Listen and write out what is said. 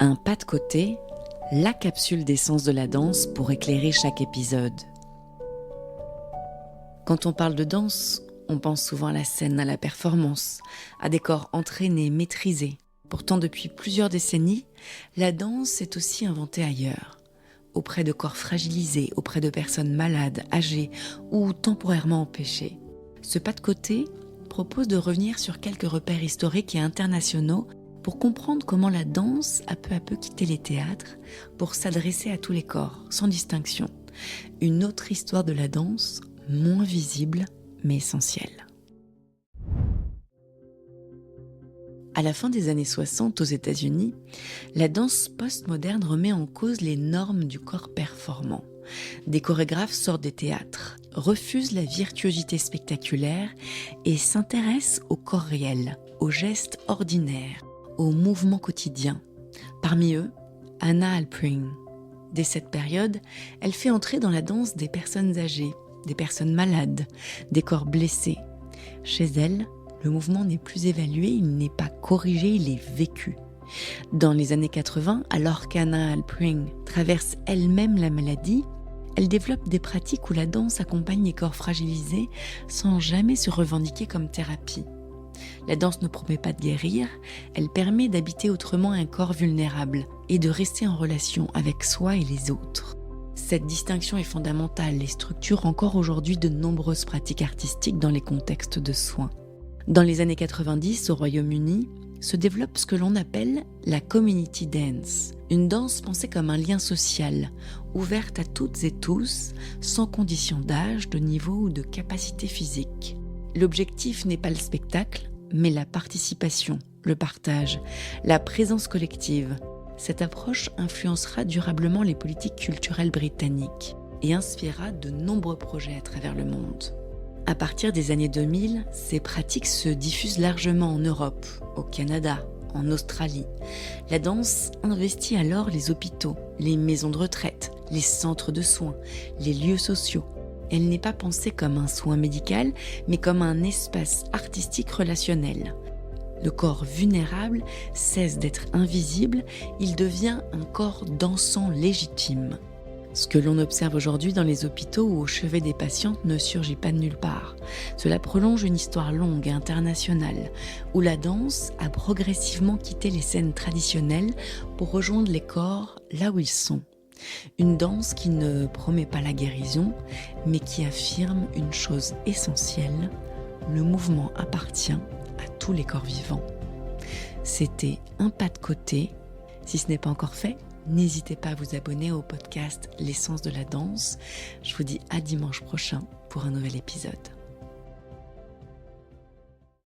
Un pas de côté, la capsule d'essence de la danse pour éclairer chaque épisode. Quand on parle de danse, on pense souvent à la scène, à la performance, à des corps entraînés, maîtrisés. Pourtant, depuis plusieurs décennies, la danse est aussi inventée ailleurs, auprès de corps fragilisés, auprès de personnes malades, âgées ou temporairement empêchées. Ce pas de côté propose de revenir sur quelques repères historiques et internationaux pour comprendre comment la danse a peu à peu quitté les théâtres pour s'adresser à tous les corps, sans distinction. Une autre histoire de la danse, moins visible, mais essentielle. À la fin des années 60 aux États-Unis, la danse postmoderne remet en cause les normes du corps performant. Des chorégraphes sortent des théâtres, refusent la virtuosité spectaculaire et s'intéressent au corps réel, aux gestes ordinaires, aux mouvements quotidiens. Parmi eux, Hannah Alpring. Dès cette période, elle fait entrer dans la danse des personnes âgées, des personnes malades, des corps blessés. Chez elle, le mouvement n'est plus évalué, il n'est pas corrigé, il est vécu. Dans les années 80, alors qu'Hannah Alpring traverse elle-même la maladie, elle développe des pratiques où la danse accompagne les corps fragilisés sans jamais se revendiquer comme thérapie. La danse ne promet pas de guérir, elle permet d'habiter autrement un corps vulnérable et de rester en relation avec soi et les autres. Cette distinction est fondamentale et structure encore aujourd'hui de nombreuses pratiques artistiques dans les contextes de soins. Dans les années 90, au Royaume-Uni, se développe ce que l'on appelle la community dance, une danse pensée comme un lien social, ouverte à toutes et tous, sans condition d'âge, de niveau ou de capacité physique. L'objectif n'est pas le spectacle, mais la participation, le partage, la présence collective. Cette approche influencera durablement les politiques culturelles britanniques et inspirera de nombreux projets à travers le monde. À partir des années 2000, ces pratiques se diffusent largement en Europe, au Canada, en Australie. La danse investit alors les hôpitaux, les maisons de retraite, les centres de soins, les lieux sociaux. Elle n'est pas pensée comme un soin médical, mais comme un espace artistique relationnel. Le corps vulnérable cesse d'être invisible, il devient un corps dansant légitime. Ce que l'on observe aujourd'hui dans les hôpitaux ou au chevet des patientes ne surgit pas de nulle part. Cela prolonge une histoire longue et internationale, où la danse a progressivement quitté les scènes traditionnelles pour rejoindre les corps là où ils sont. Une danse qui ne promet pas la guérison, mais qui affirme une chose essentielle, le mouvement appartient à tous les corps vivants. C'était un pas de côté. Si ce n'est pas encore fait, n'hésitez pas à vous abonner au podcast L'essence de la danse. Je vous dis à dimanche prochain pour un nouvel épisode.